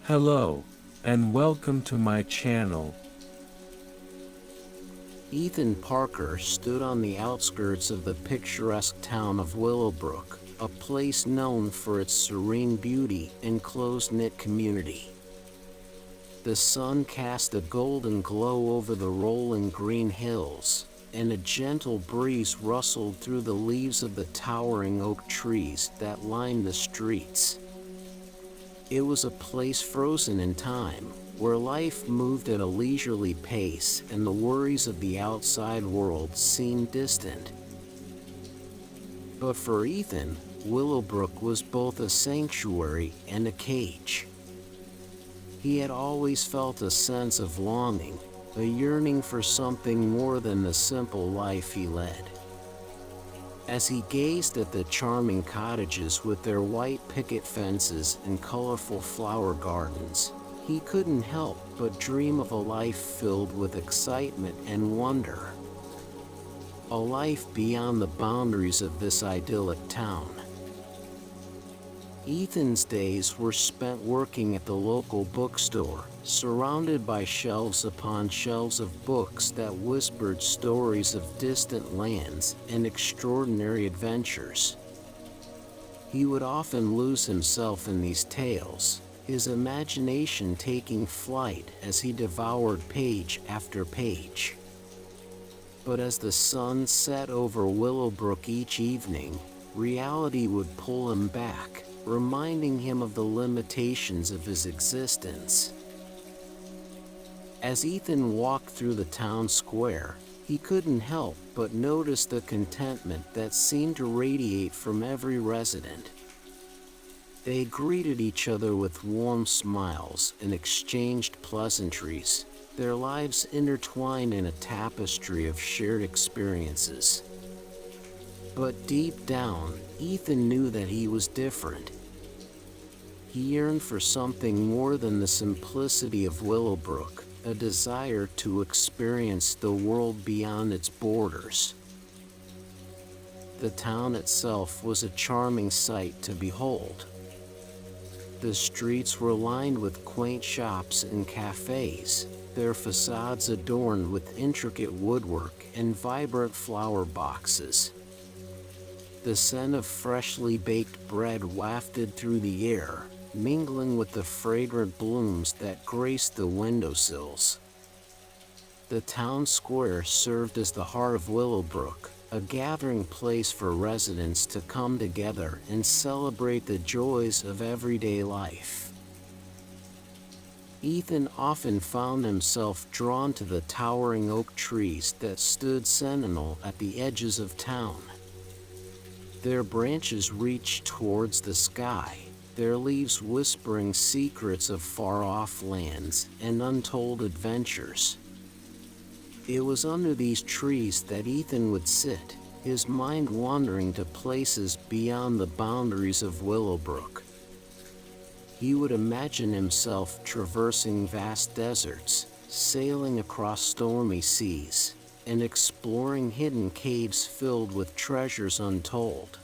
Hello, and welcome to my channel. Ethan Parker stood on the outskirts of the picturesque town of Willowbrook, a place known for its serene beauty and close-knit community. The sun cast a golden glow over the rolling green hills, and a gentle breeze rustled through the leaves of the towering oak trees that lined the streets. It was a place frozen in time, where life moved at a leisurely pace and the worries of the outside world seemed distant. But for Ethan, Willowbrook was both a sanctuary and a cage. He had always felt a sense of longing, a yearning for something more than the simple life he led. As he gazed at the charming cottages with their white picket fences and colorful flower gardens, he couldn't help but dream of a life filled with excitement and wonder. A life beyond the boundaries of this idyllic town. Ethan's days were spent working at the local bookstore, surrounded by shelves upon shelves of books that whispered stories of distant lands and extraordinary adventures. He would often lose himself in these tales, his imagination taking flight as he devoured page after page. But as the sun set over Willowbrook each evening, reality would pull him back, reminding him of the limitations of his existence. As Ethan walked through the town square, he couldn't help but notice the contentment that seemed to radiate from every resident. They greeted each other with warm smiles and exchanged pleasantries, their lives intertwined in a tapestry of shared experiences. But deep down, Ethan knew that he was different. He yearned for something more than the simplicity of Willowbrook, a desire to experience the world beyond its borders. The town itself was a charming sight to behold. The streets were lined with quaint shops and cafes, their facades adorned with intricate woodwork and vibrant flower boxes. The scent of freshly baked bread wafted through the air, mingling with the fragrant blooms that graced the windowsills. The town square served as the heart of Willowbrook, a gathering place for residents to come together and celebrate the joys of everyday life. Ethan often found himself drawn to the towering oak trees that stood sentinel at the edges of town. Their branches reached towards the sky, their leaves whispering secrets of far-off lands and untold adventures. It was under these trees that Ethan would sit, his mind wandering to places beyond the boundaries of Willowbrook. He would imagine himself traversing vast deserts, sailing across stormy seas, and exploring hidden caves filled with treasures untold.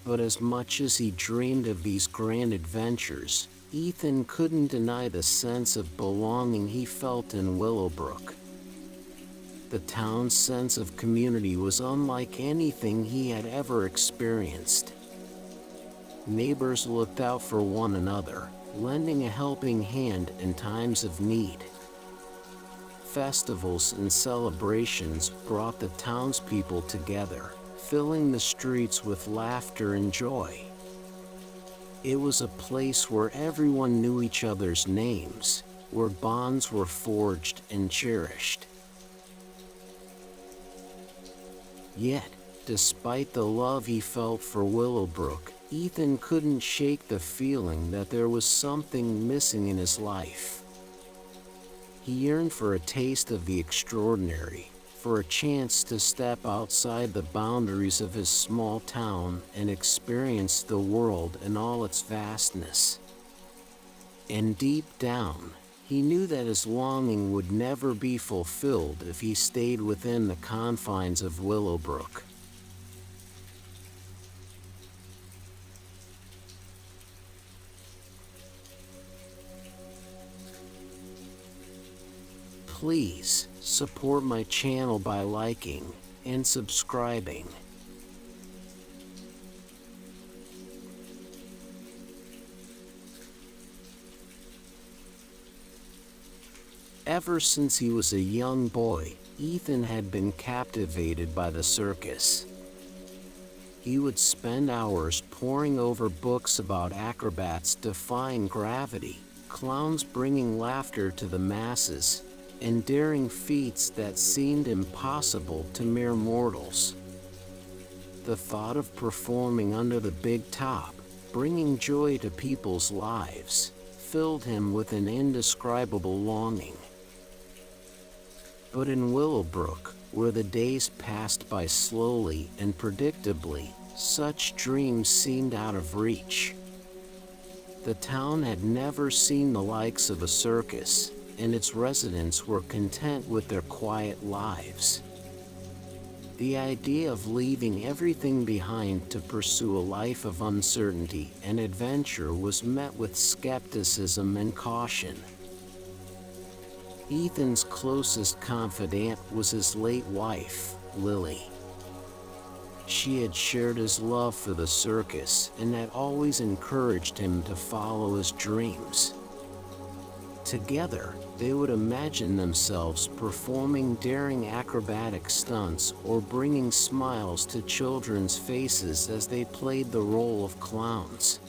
But as much as he dreamed of these grand adventures, Ethan couldn't deny the sense of belonging he felt in Willowbrook. The town's sense of community was unlike anything he had ever experienced. Neighbors looked out for one another, lending a helping hand in times of need. Festivals and celebrations brought the townspeople together, filling the streets with laughter and joy. It was a place where everyone knew each other's names, where bonds were forged and cherished. Yet, despite the love he felt for Willowbrook, Ethan couldn't shake the feeling that there was something missing in his life. He yearned for a taste of the extraordinary, for a chance to step outside the boundaries of his small town and experience the world in all its vastness. And deep down, he knew that his longing would never be fulfilled if he stayed within the confines of Willowbrook. Please support my channel by liking and subscribing. Ever since he was a young boy, Ethan had been captivated by the circus. He would spend hours poring over books about acrobats defying gravity, clowns bringing laughter to the masses, and daring feats that seemed impossible to mere mortals. The thought of performing under the big top, bringing joy to people's lives, filled him with an indescribable longing. But in Willowbrook, where the days passed by slowly and predictably, such dreams seemed out of reach. The town had never seen the likes of a circus, and its residents were content with their quiet lives. The idea of leaving everything behind to pursue a life of uncertainty and adventure was met with skepticism and caution. Ethan's closest confidant was his late wife, Lily. She had shared his love for the circus and had always encouraged him to follow his dreams. Together, they would imagine themselves performing daring acrobatic stunts or bringing smiles to children's faces as they played the role of clowns.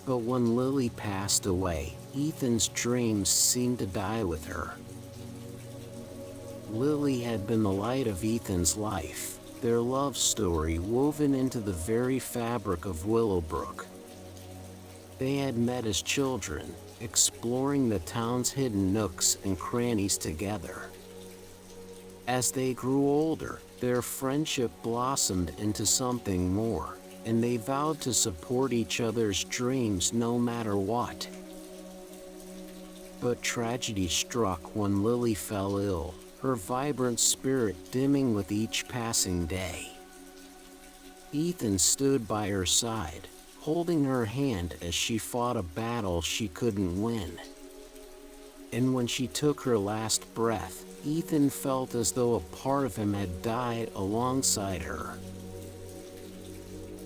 But when Lily passed away, Ethan's dreams seemed to die with her. Lily had been the light of Ethan's life, their love story woven into the very fabric of Willowbrook. They had met as children, exploring the town's hidden nooks and crannies together. As they grew older, their friendship blossomed into something more, and they vowed to support each other's dreams no matter what. But tragedy struck when Lily fell ill, her vibrant spirit dimming with each passing day. Ethan stood by her side, holding her hand as she fought a battle she couldn't win. And when she took her last breath, Ethan felt as though a part of him had died alongside her.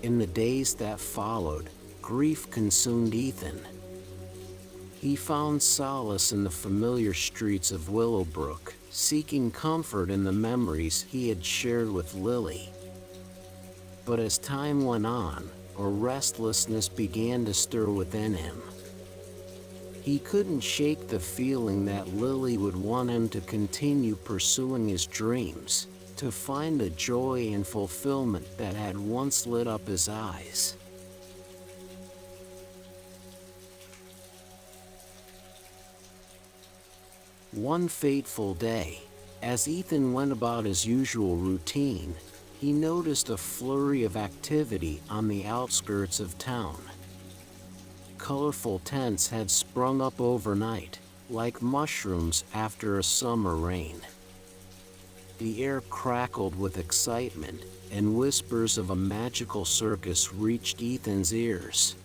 In the days that followed, grief consumed Ethan. He found solace in the familiar streets of Willowbrook, seeking comfort in the memories he had shared with Lily. But as time went on, a restlessness began to stir within him. He couldn't shake the feeling that Lily would want him to continue pursuing his dreams, to find the joy and fulfillment that had once lit up his eyes. One fateful day, as Ethan went about his usual routine, he noticed a flurry of activity on the outskirts of town. Colorful tents had sprung up overnight, like mushrooms after a summer rain. The air crackled with excitement, and whispers of a magical circus reached Ethan's ears.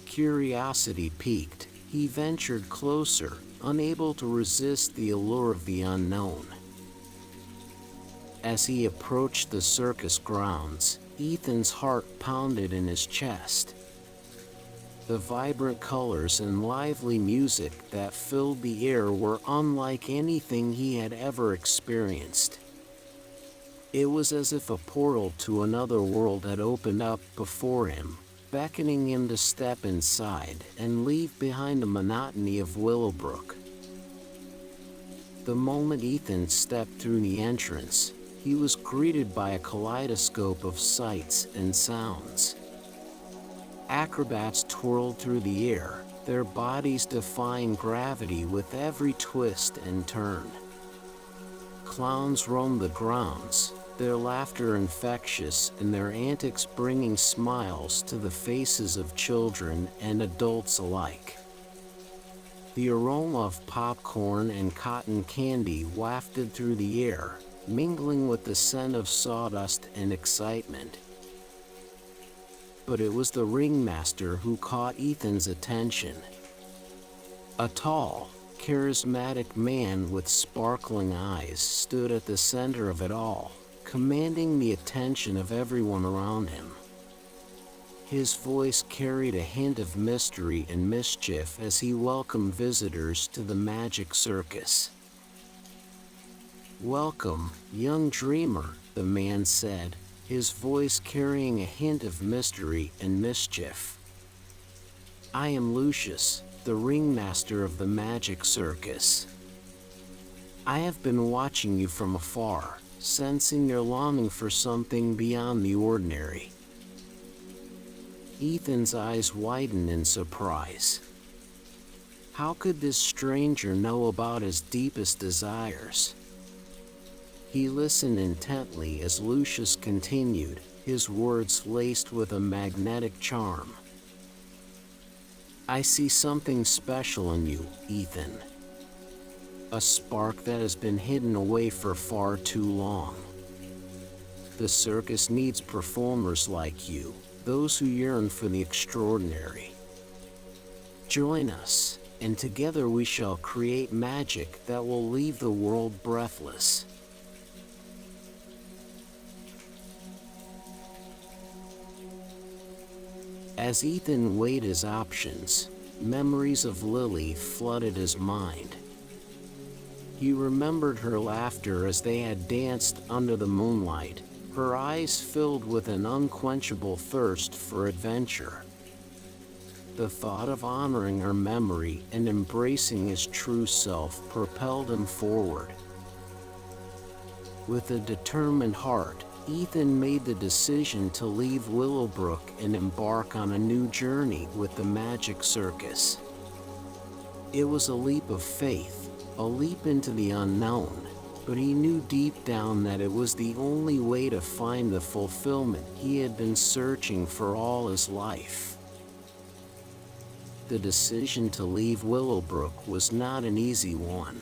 Curiosity piqued, he ventured closer, unable to resist the allure of the unknown. As he approached the circus grounds, Ethan's heart pounded in his chest. The vibrant colors and lively music that filled the air were unlike anything he had ever experienced. It was as if a portal to another world had opened up before him, beckoning him to step inside and leave behind the monotony of Willowbrook. The moment Ethan stepped through the entrance, he was greeted by a kaleidoscope of sights and sounds. Acrobats twirled through the air, their bodies defying gravity with every twist and turn. Clowns roamed the grounds, their laughter infectious and their antics bringing smiles to the faces of children and adults alike. The aroma of popcorn and cotton candy wafted through the air, mingling with the scent of sawdust and excitement. But it was the ringmaster who caught Ethan's attention. A tall, charismatic man with sparkling eyes stood at the center of it all, commanding the attention of everyone around him. His voice carried a hint of mystery and mischief as he welcomed visitors to the magic circus. "Welcome, young dreamer," the man said, his voice carrying a hint of mystery and mischief. "I am Lucius, the ringmaster of the magic circus. I have been watching you from afar, sensing your longing for something beyond the ordinary." Ethan's eyes widened in surprise. How could this stranger know about his deepest desires? He listened intently as Lucius continued, his words laced with a magnetic charm. "I see something special in you, Ethan. A spark that has been hidden away for far too long. The circus needs performers like you, those who yearn for the extraordinary. Join us, and together we shall create magic that will leave the world breathless." As Ethan weighed his options, memories of Lily flooded his mind. He remembered her laughter as they had danced under the moonlight, her eyes filled with an unquenchable thirst for adventure. The thought of honoring her memory and embracing his true self propelled him forward. With a determined heart, Ethan made the decision to leave Willowbrook and embark on a new journey with the magic circus. It was a leap of faith, a leap into the unknown, but he knew deep down that it was the only way to find the fulfillment he had been searching for all his life. The decision to leave Willowbrook was not an easy one.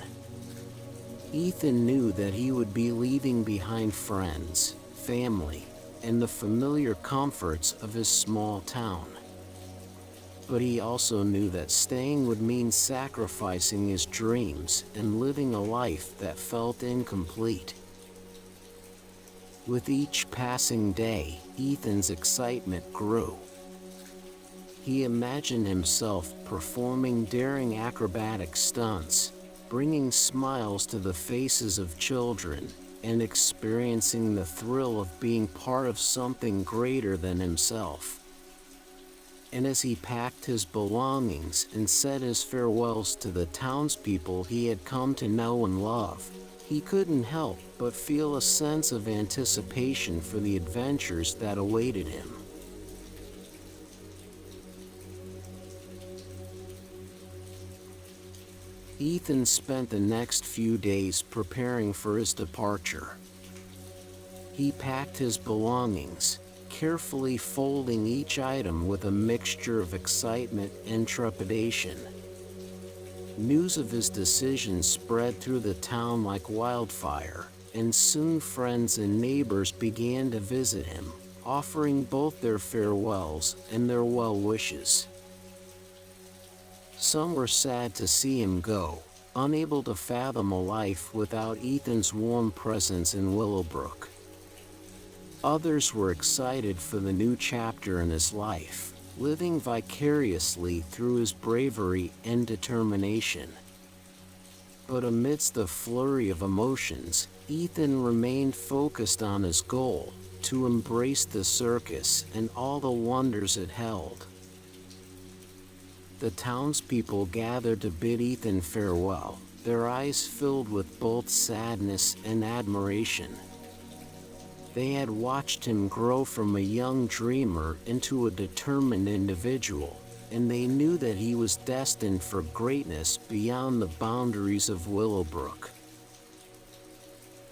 Ethan knew that he would be leaving behind friends, family, and the familiar comforts of his small town. But he also knew that staying would mean sacrificing his dreams and living a life that felt incomplete. With each passing day, Ethan's excitement grew. He imagined himself performing daring acrobatic stunts, bringing smiles to the faces of children, and experiencing the thrill of being part of something greater than himself. And as he packed his belongings and said his farewells to the townspeople he had come to know and love, he couldn't help but feel a sense of anticipation for the adventures that awaited him. Ethan spent the next few days preparing for his departure. He packed his belongings, carefully folding each item with a mixture of excitement and trepidation. News of his decision spread through the town like wildfire, and soon friends and neighbors began to visit him, offering both their farewells and their well wishes. Some were sad to see him go, unable to fathom a life without Ethan's warm presence in Willowbrook. Others were excited for the new chapter in his life, living vicariously through his bravery and determination. But amidst the flurry of emotions, Ethan remained focused on his goal, to embrace the circus and all the wonders it held. The townspeople gathered to bid Ethan farewell, their eyes filled with both sadness and admiration. They had watched him grow from a young dreamer into a determined individual, and they knew that he was destined for greatness beyond the boundaries of Willowbrook.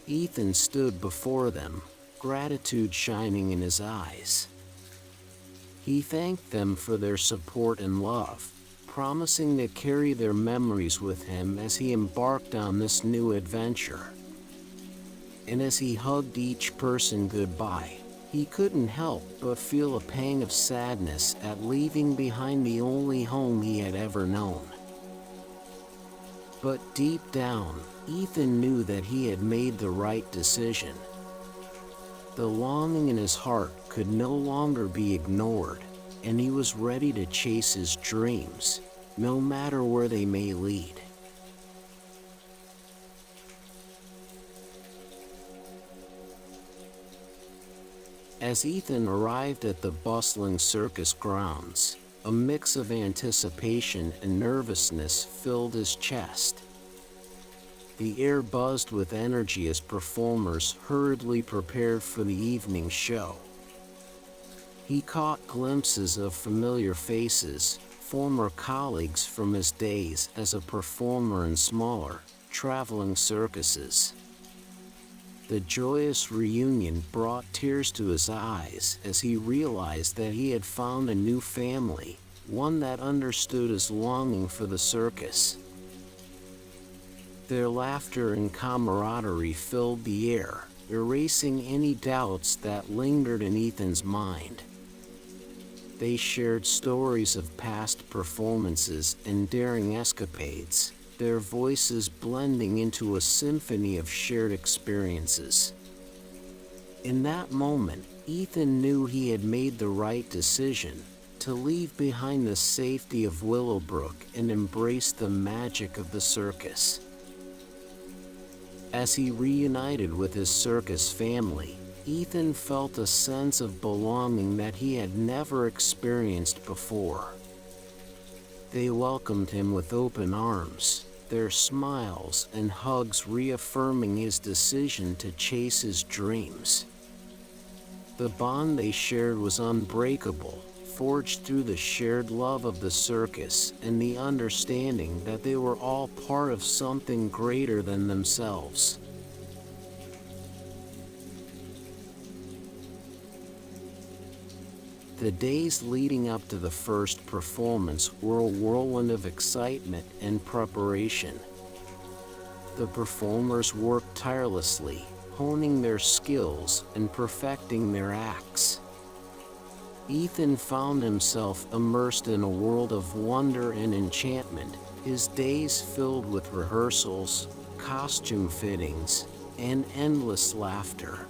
Ethan stood before them, gratitude shining in his eyes. He thanked them for their support and love, promising to carry their memories with him as he embarked on this new adventure. And as he hugged each person goodbye, he couldn't help but feel a pang of sadness at leaving behind the only home he had ever known. But deep down, Ethan knew that he had made the right decision. The longing in his heart could no longer be ignored, and he was ready to chase his dreams, no matter where they may lead. As Ethan arrived at the bustling circus grounds, a mix of anticipation and nervousness filled his chest. The air buzzed with energy as performers hurriedly prepared for the evening show. He caught glimpses of familiar faces, former colleagues from his days as a performer in smaller, traveling circuses. The joyous reunion brought tears to his eyes as he realized that he had found a new family, one that understood his longing for the circus. Their laughter and camaraderie filled the air, erasing any doubts that lingered in Ethan's mind. They shared stories of past performances and daring escapades, their voices blending into a symphony of shared experiences. In that moment, Ethan knew he had made the right decision to leave behind the safety of Willowbrook and embrace the magic of the circus. As he reunited with his circus family, Ethan felt a sense of belonging that he had never experienced before. They welcomed him with open arms, their smiles and hugs reaffirming his decision to chase his dreams. The bond they shared was unbreakable, forged through the shared love of the circus and the understanding that they were all part of something greater than themselves. The days leading up to the first performance were a whirlwind of excitement and preparation. The performers worked tirelessly, honing their skills and perfecting their acts. Ethan found himself immersed in a world of wonder and enchantment, his days filled with rehearsals, costume fittings, and endless laughter.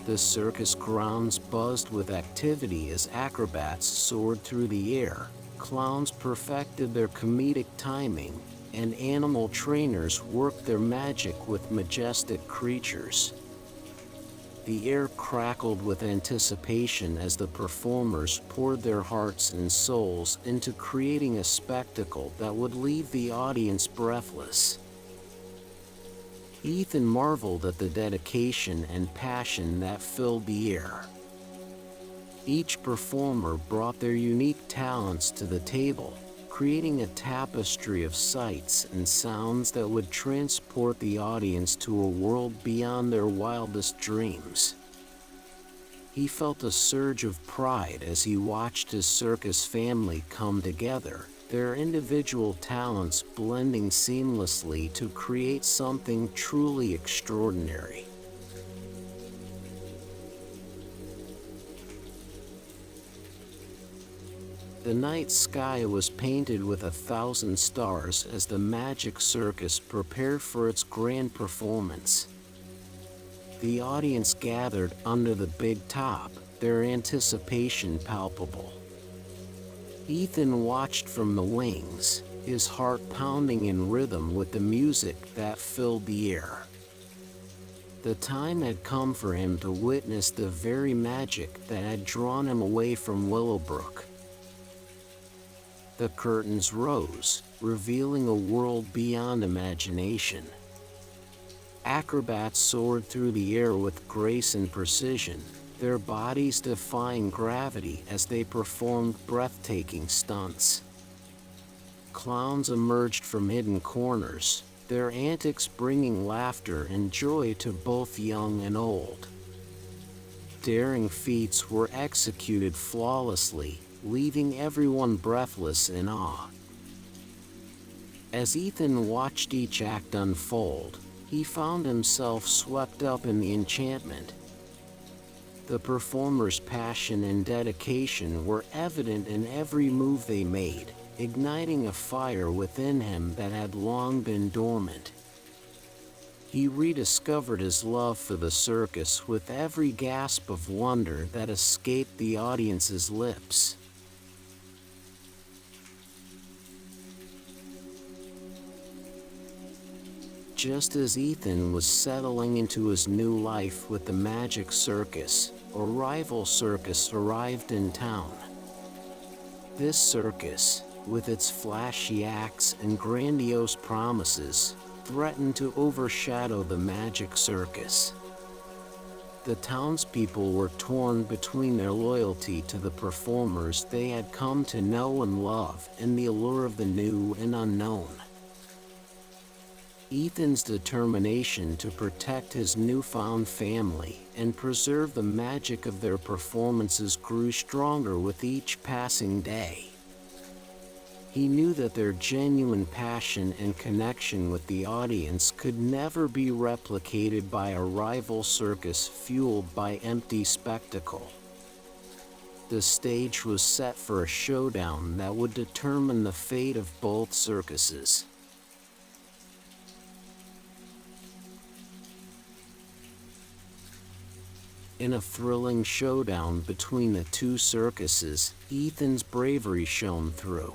The circus grounds buzzed with activity as acrobats soared through the air, clowns perfected their comedic timing, and animal trainers worked their magic with majestic creatures. The air crackled with anticipation as the performers poured their hearts and souls into creating a spectacle that would leave the audience breathless. Ethan marveled at the dedication and passion that filled the air. Each performer brought their unique talents to the table, creating a tapestry of sights and sounds that would transport the audience to a world beyond their wildest dreams. He felt a surge of pride as he watched his circus family come together, their individual talents blending seamlessly to create something truly extraordinary. The night sky was painted with 1,000 stars as the Magic Circus prepared for its grand performance. The audience gathered under the big top, their anticipation palpable. Ethan watched from the wings, his heart pounding in rhythm with the music that filled the air. The time had come for him to witness the very magic that had drawn him away from Willowbrook. The curtains rose, revealing a world beyond imagination. Acrobats soared through the air with grace and precision, their bodies defying gravity as they performed breathtaking stunts. Clowns emerged from hidden corners, their antics bringing laughter and joy to both young and old. Daring feats were executed flawlessly, leaving everyone breathless in awe. As Ethan watched each act unfold, he found himself swept up in the enchantment. The performers' passion and dedication were evident in every move they made, igniting a fire within him that had long been dormant. He rediscovered his love for the circus with every gasp of wonder that escaped the audience's lips. Just as Ethan was settling into his new life with the Magic Circus, a rival circus arrived in town. This circus, with its flashy acts and grandiose promises, threatened to overshadow the Magic Circus. The townspeople were torn between their loyalty to the performers they had come to know and love and the allure of the new and unknown. Ethan's determination to protect his newfound family and preserve the magic of their performances grew stronger with each passing day. He knew that their genuine passion and connection with the audience could never be replicated by a rival circus fueled by empty spectacle. The stage was set for a showdown that would determine the fate of both circuses. In a thrilling showdown between the two circuses, Ethan's bravery shone through.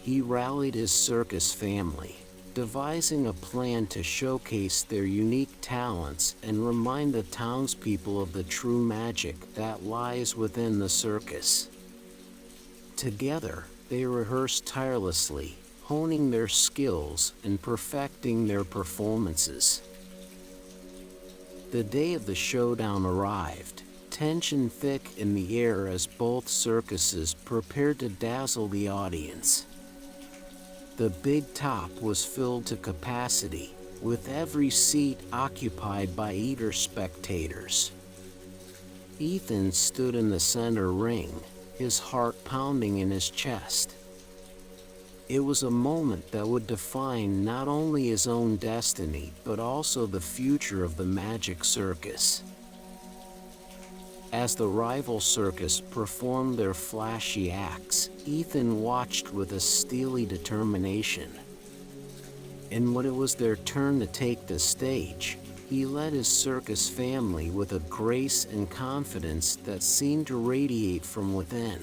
He rallied his circus family, devising a plan to showcase their unique talents and remind the townspeople of the true magic that lies within the circus. Together, they rehearsed tirelessly, honing their skills and perfecting their performances. The day of the showdown arrived, tension thick in the air as both circuses prepared to dazzle the audience. The big top was filled to capacity, with every seat occupied by eager spectators. Ethan stood in the center ring, his heart pounding in his chest. It was a moment that would define not only his own destiny, but also the future of the Magic Circus. As the rival circus performed their flashy acts, Ethan watched with a steely determination. And when it was their turn to take the stage, he led his circus family with a grace and confidence that seemed to radiate from within.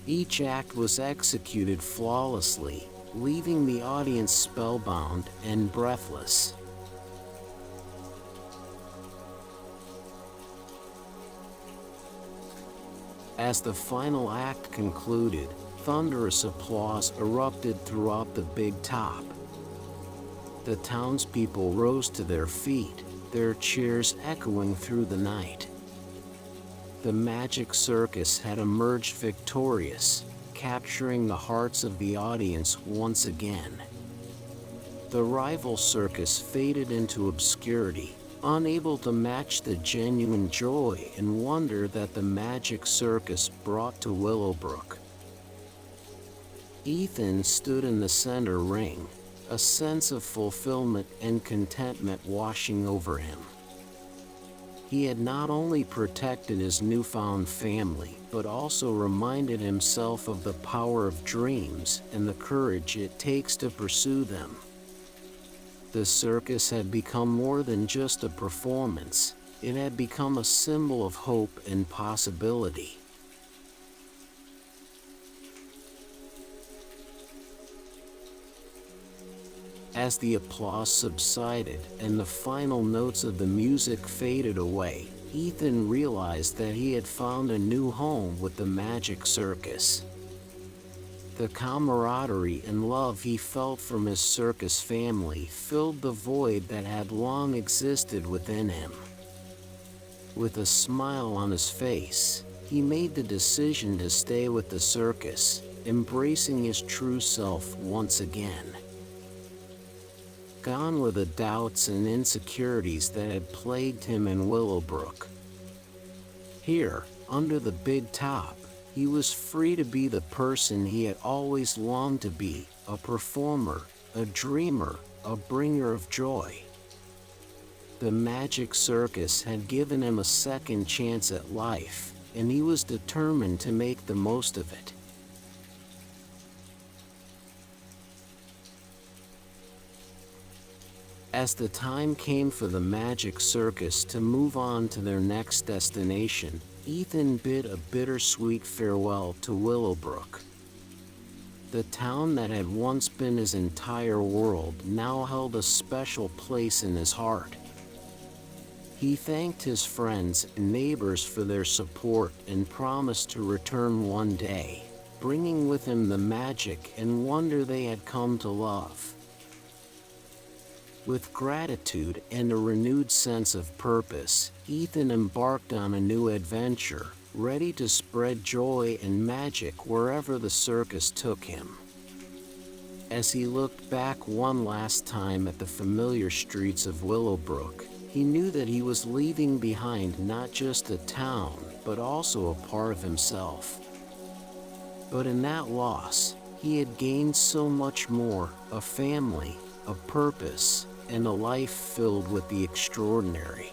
Each act was executed flawlessly, leaving the audience spellbound and breathless. As the final act concluded, thunderous applause erupted throughout the big top. The townspeople rose to their feet, their cheers echoing through the night. The Magic Circus had emerged victorious, capturing the hearts of the audience once again. The rival circus faded into obscurity, unable to match the genuine joy and wonder that the Magic Circus brought to Willowbrook. Ethan stood in the center ring, a sense of fulfillment and contentment washing over him. He had not only protected his newfound family, but also reminded himself of the power of dreams and the courage it takes to pursue them. The circus had become more than just a performance. It had become a symbol of hope and possibility. As the applause subsided and the final notes of the music faded away, Ethan realized that he had found a new home with the Magic Circus. The camaraderie and love he felt from his circus family filled the void that had long existed within him. With a smile on his face, he made the decision to stay with the circus, embracing his true self once again. Gone were the doubts and insecurities that had plagued him in Willowbrook. Here, under the big top, he was free to be the person he had always longed to be, a performer, a dreamer, a bringer of joy. The Magic Circus had given him a second chance at life, and he was determined to make the most of it. As the time came for the Magic Circus to move on to their next destination, Ethan bid a bittersweet farewell to Willowbrook. The town that had once been his entire world now held a special place in his heart. He thanked his friends and neighbors for their support and promised to return one day, bringing with him the magic and wonder they had come to love. With gratitude and a renewed sense of purpose, Ethan embarked on a new adventure, ready to spread joy and magic wherever the circus took him. As he looked back one last time at the familiar streets of Willowbrook, he knew that he was leaving behind not just a town, but also a part of himself. But in that loss, he had gained so much more: a family, a purpose, and a life filled with the extraordinary.